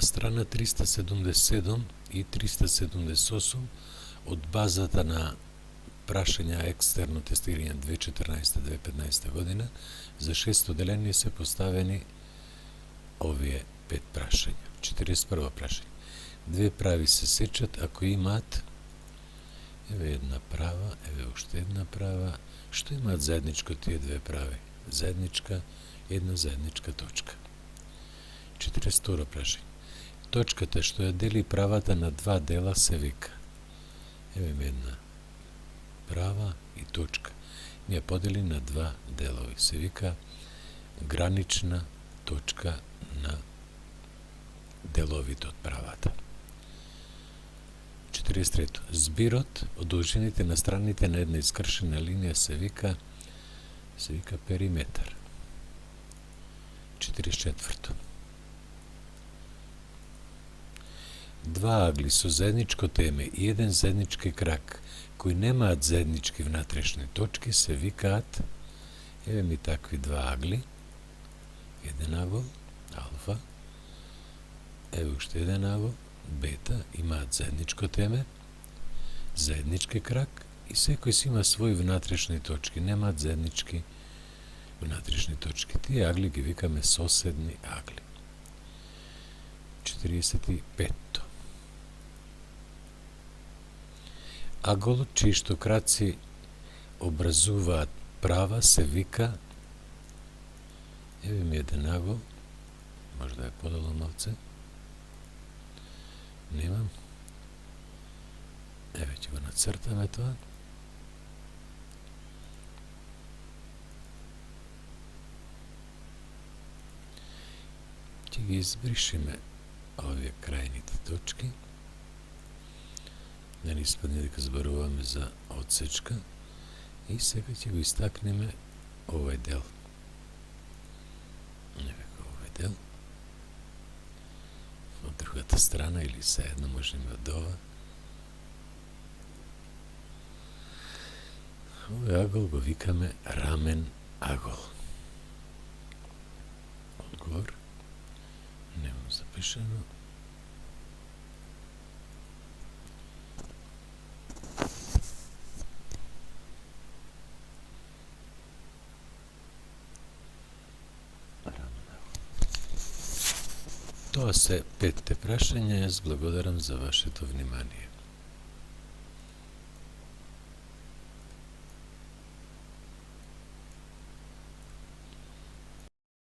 На страна 377 и 378 од базата на прашања екстерно тестирање 2014-2015 година за 6 деление се поставени овие 5 прашања. 41 прашање. Две прави се сечат ако имаат, еве една права, еве уште една права, што имаат заедничко тие две прави? Една заедничка точка. 42 прашање. Точката што ја дели правата на два дела се вика. Еве една права и точка. Ние подели на два делови. Се вика гранична точка на деловите од правата. 43. Збирот од должините на страните на една искршена линија се вика периметар. 44. Два агли со заедничко теме и еден заеднички крак кои немаат заеднички внатрешни точки се викаат, еве ми такви два агли, еден агол, алфа, еве уште еден агол, бета, имаат заедничко теме, заеднички крак и секој си има своји внатрешни точки, немаат заеднички внатрешни точки. Тие агли ги викаме соседни агли. 45. Аголот чиишто краци образуваат права се вика, еве ми еден агол, може да е подолу малце, немам, еве ќе го нацртаме тоа. Ќе ги избришиме овие крајните точки, да не испадне дека зборуваме за одсечка, и сега ќе го истакнеме овој дел. Еве овој дел. Од другата страна или заедно можеме од ова. Овој агол го викаме рамен агол. Одговор. Немам запишано. Тоа се 5 прашања. Јас благодарам за вашето внимание.